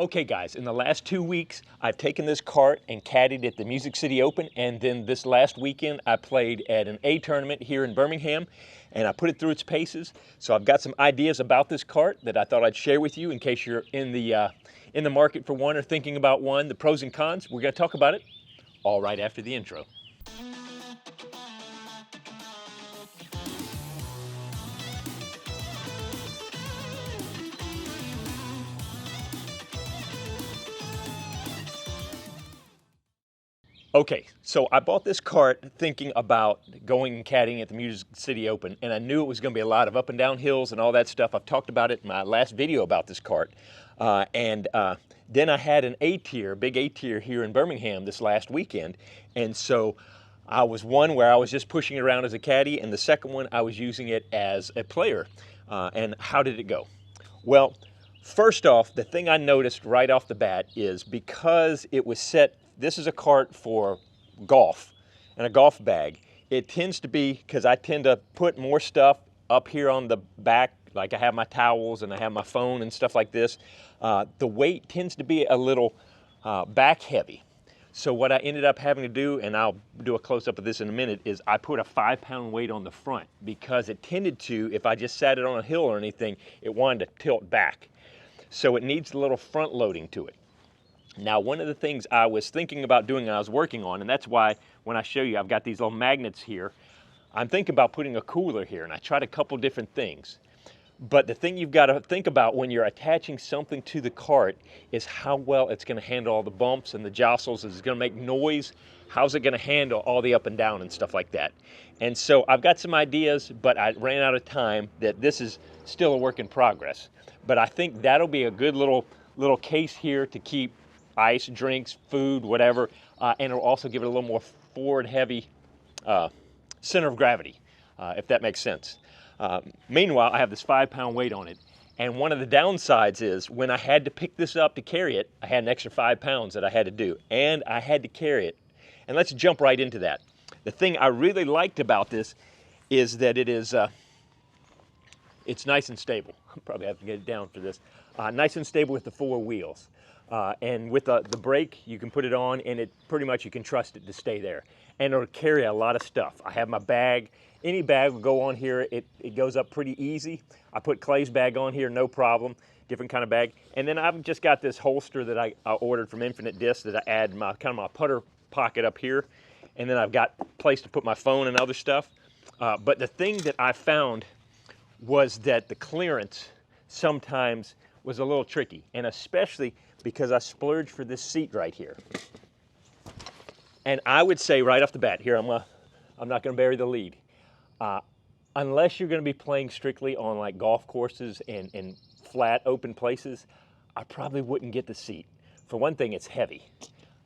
Okay guys, in the last 2 weeks, I've taken this cart and caddied at the Music City Open, and then this last weekend I played at an A tournament here in Birmingham, and I put it through its paces. So I've got some ideas about this cart that I thought I'd share with you in case you're in the market for one or thinking about one, the pros and cons. We're gonna talk about it all right after the intro. Okay, so I bought this cart thinking about going and caddying at the Music City Open, and I knew it was going to be a lot of up and down hills and all that stuff. I've talked about it in my last video about this cart. Then I had an A-tier, big A-tier here in Birmingham this last weekend, and so I was one where I was just pushing it around as a caddy, and the second one I was using it as a player. And how did it go? Well, first off, the thing I noticed right off the bat is because it was set, this is a cart for golf and a golf bag. It tends to be, because I tend to put more stuff up here on the back, like I have my towels and I have my phone and stuff like this, the weight tends to be a little back heavy. So what I ended up having to do, and I'll do a close-up of this in a minute, is I put a 5-pound weight on the front because it tended to, if I just sat it on a hill or anything, it wanted to tilt back. So it needs a little front loading to it. Now, one of the things I was thinking about doing and I was working on, and that's why when I show you I've got these little magnets here, I'm thinking about putting a cooler here, and I tried a couple different things. But the thing you've got to think about when you're attaching something to the cart is how well it's going to handle all the bumps and the jostles. Is it going to make noise? How's it going to handle all the up and down and stuff like that? And so I've got some ideas, but I ran out of time. That this is still a work in progress. But I think that'll be a good little case here to keep ice, drinks, food, whatever, and it'll also give it a little more forward heavy center of gravity, if that makes sense. Meanwhile, I have this 5-pound weight on it, and one of the downsides is when I had to pick this up to carry it, I had an extra 5 pounds that I had to do, and I had to carry it. And let's jump right into that. The thing I really liked about this is that it's nice and stable. I'll probably have to get it down for this. Nice and stable with the 4 wheels. And with the brake, you can put it on, and it pretty much you can trust it to stay there. And it'll carry a lot of stuff. I have my bag. Any bag will go on here. It goes up pretty easy. I put Clay's bag on here, no problem. Different kind of bag. And then I've just got this holster that I ordered from Infinite Disc that I add my putter pocket up here. And then I've got a place to put my phone and other stuff. But the thing that I found was that the clearance sometimes was a little tricky, and especially because I splurged for this seat right here. And I would say right off the bat, here I'm not going to bury the lead. Unless you're going to be playing strictly on like golf courses and flat open places, I probably wouldn't get the seat. For one thing, it's heavy.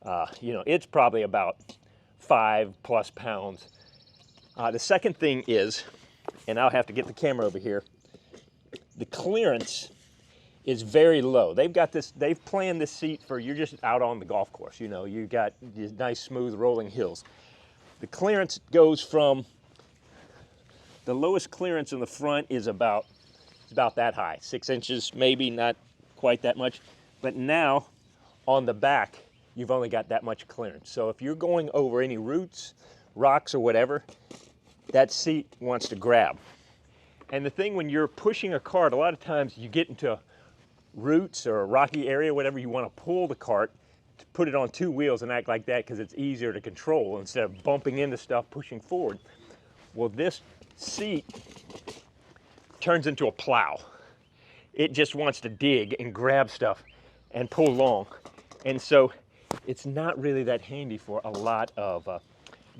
It's probably about 5+ pounds. The second thing is, and I'll have to get the camera over here, the clearance is very low. They've planned this seat for you're just out on the golf course. You've got these nice smooth rolling hills. The clearance goes from, the lowest clearance in the front is about that high, 6 inches, maybe not quite that much. But now on the back, you've only got that much clearance. So if you're going over any roots, rocks or whatever, that seat wants to grab. And the thing when you're pushing a cart, a lot of times you get into roots or a rocky area, whatever, you want to pull the cart to put it on 2 wheels and act like that because it's easier to control instead of bumping into stuff pushing forward. Well, this seat turns into a plow. It just wants to dig and grab stuff and pull along. And so it's not really that handy for a lot of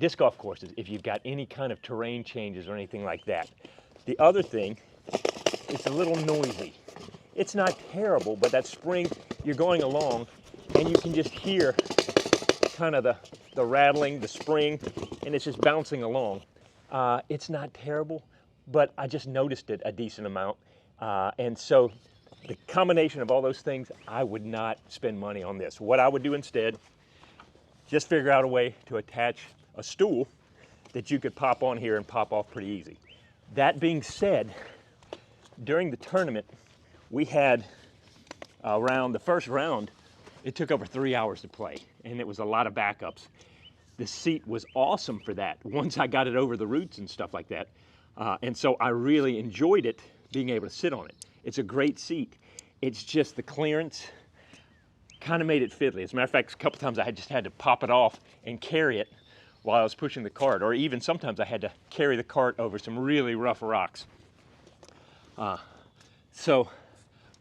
disc golf courses if you've got any kind of terrain changes or anything like that. The other thing, it's a little noisy. It's not terrible, but that spring, you're going along and you can just hear kind of the rattling, the spring, and it's just bouncing along. It's not terrible, but I just noticed it a decent amount. And so the combination of all those things, I would not spend money on this. What I would do instead, just figure out a way to attach a stool that you could pop on here and pop off pretty easy. That being said, during the tournament, we had around the first round, it took over 3 hours to play, and it was a lot of backups. The seat was awesome for that once I got it over the roots and stuff like that. And so I really enjoyed it, being able to sit on it. It's a great seat. It's just the clearance kind of made it fiddly. As a matter of fact, a couple times I just had to pop it off and carry it while I was pushing the cart, or even sometimes I had to carry the cart over some really rough rocks. So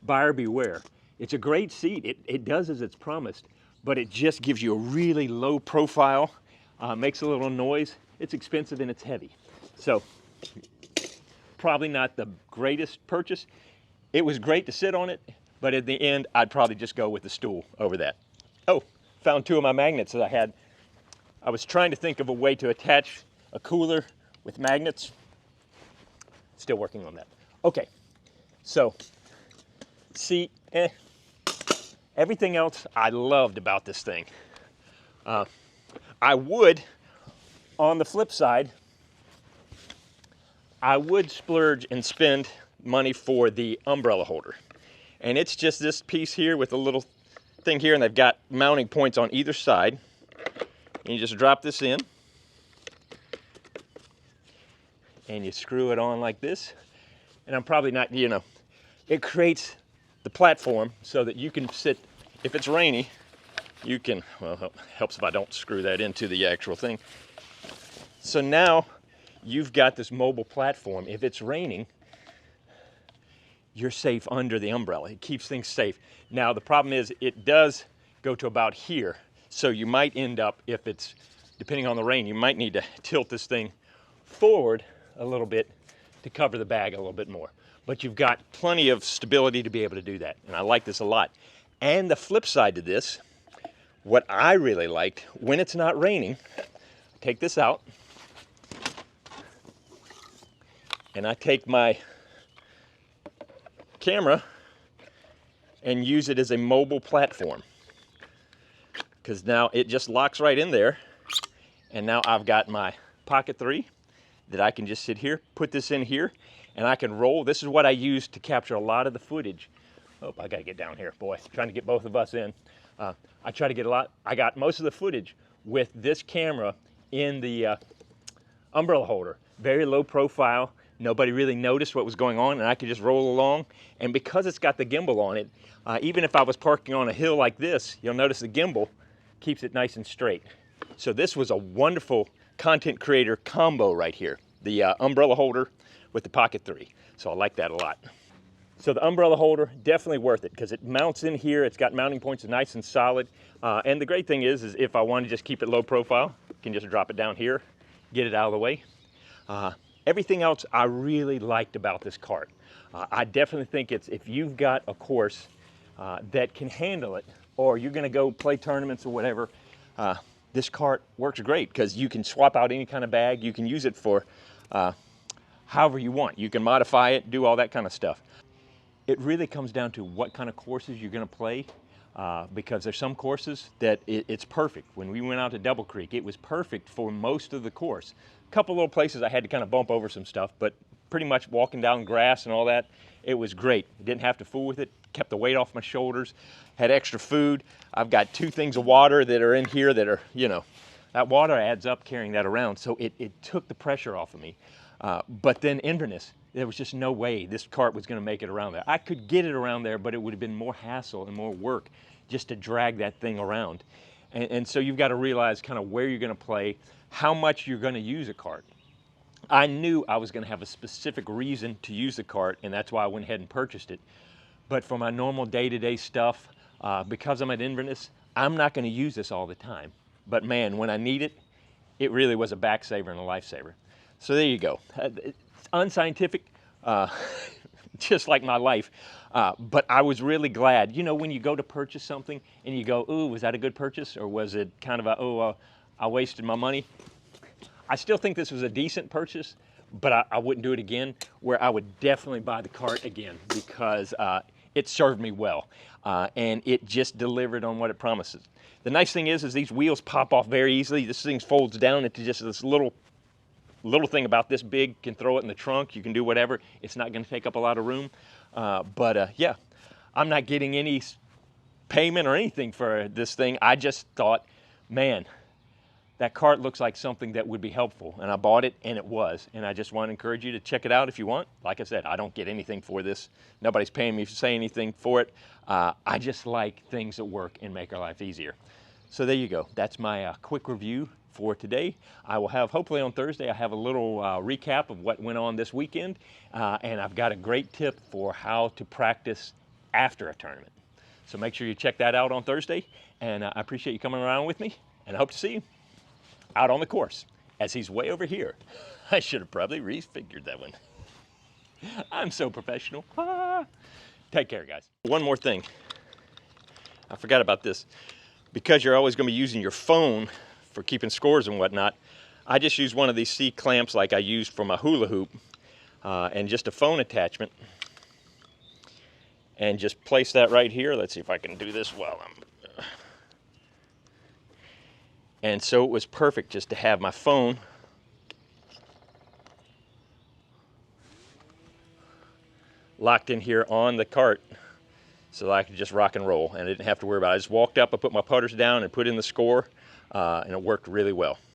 buyer beware. It's a great seat. It does as it's promised, but it just gives you a really low profile, makes a little noise. It's expensive and it's heavy. So probably not the greatest purchase. It was great to sit on it, but at the end, I'd probably just go with the stool over that. Oh, found 2 of my magnets that I had. I was trying to think of a way to attach a cooler with magnets. Still working on that. Okay, so seat, everything else I loved about this thing. I would, on the flip side, I would splurge and spend money for the umbrella holder. And it's just this piece here with a little thing here, and they've got mounting points on either side. And you just drop this in, and you screw it on like this. And I'm probably not, you know, it creates the platform so that you can sit, if it's rainy, you can, well, it helps if I don't screw that into the actual thing. So now you've got this mobile platform. If it's raining, you're safe under the umbrella. It keeps things safe. Now the problem is it does go to about here. So you might end up, if it's, depending on the rain, you might need to tilt this thing forward a little bit to cover the bag a little bit more. But you've got plenty of stability to be able to do that. And I like this a lot. And the flip side to this, what I really liked, when it's not raining, take this out, and I take my camera and use it as a mobile platform, because now it just locks right in there. And now I've got my Pocket 3 that I can just sit here, put this in here, and I can roll. This is what I use to capture a lot of the footage. Oh, I gotta get down here, boy, trying to get both of us in. I try to get I got most of the footage with this camera in the umbrella holder. Very low profile. Nobody really noticed what was going on, and I could just roll along. And because it's got the gimbal on it, even if I was parking on a hill like this, you'll notice the gimbal keeps it nice and straight. So this was a wonderful content creator combo right here. The umbrella holder with the Pocket 3. So I like that a lot. So the umbrella holder, definitely worth it, because it mounts in here. It's got mounting points, nice and solid. And the great thing is if I want to just keep it low profile, I can just drop it down here, get it out of the way. Everything else I really liked about this cart. I definitely think it's, if you've got a course that can handle it, or you're gonna go play tournaments or whatever, this cart works great, because you can swap out any kind of bag. You can use it for however you want. You can modify it, do all that kind of stuff. It really comes down to what kind of courses you're gonna play, because there's some courses that it's perfect. When we went out to Double Creek, it was perfect for most of the course. A couple little places I had to kind of bump over some stuff, but pretty much walking down grass and all that, it was great. Didn't have to fool with it, kept the weight off my shoulders, had extra food. I've got 2 things of water that are in here that are, you know, that water adds up carrying that around, so it took the pressure off of me. But then Inverness, there was just no way this cart was gonna make it around there. I could get it around there, but it would have been more hassle and more work just to drag that thing around. And so you've got to realize kind of where you're gonna play, how much you're gonna use a cart. I knew I was gonna have a specific reason to use the cart, and that's why I went ahead and purchased it. But for my normal day-to-day stuff, because I'm at Inverness, I'm not gonna use this all the time. But man, when I need it, it really was a back saver and a lifesaver. So there you go. It's unscientific, just like my life. But I was really glad. You know, when you go to purchase something and you go, ooh, was that a good purchase? Or was it kind of a, oh, I wasted my money? I still think this was a decent purchase, but I wouldn't do it again, where I would definitely buy the cart again, because it served me well. And it just delivered on what it promises. The nice thing is these wheels pop off very easily. This thing folds down into just this little thing about this big. Can throw it in the trunk. You can do whatever. It's not going to take up a lot of room. Yeah, I'm not getting any payment or anything for this thing. I just thought, man, that cart looks like something that would be helpful, and I bought it, and it was. And I just want to encourage you to check it out if you want. Like I said, I don't get anything for this. Nobody's paying me to say anything for it. I just like things that work and make our life easier. So there you go. That's my quick review for today. I will have, hopefully on Thursday, I have a little recap of what went on this weekend, and I've got a great tip for how to practice after a tournament. So make sure you check that out on Thursday, and I appreciate you coming around with me, and I hope to see you out on the course, as he's way over here. I should have probably refigured that one. I'm so professional. Take care, guys. One more thing. I forgot about this. Because you're always going to be using your phone for keeping scores and whatnot, I just use one of these C clamps like I used for my hula hoop, and just a phone attachment. And just place that right here. Let's see if I can do this while I'm... And so it was perfect just to have my phone locked in here on the cart so that I could just rock and roll, and I didn't have to worry about it. I just walked up, I put my putters down and put in the score, and it worked really well.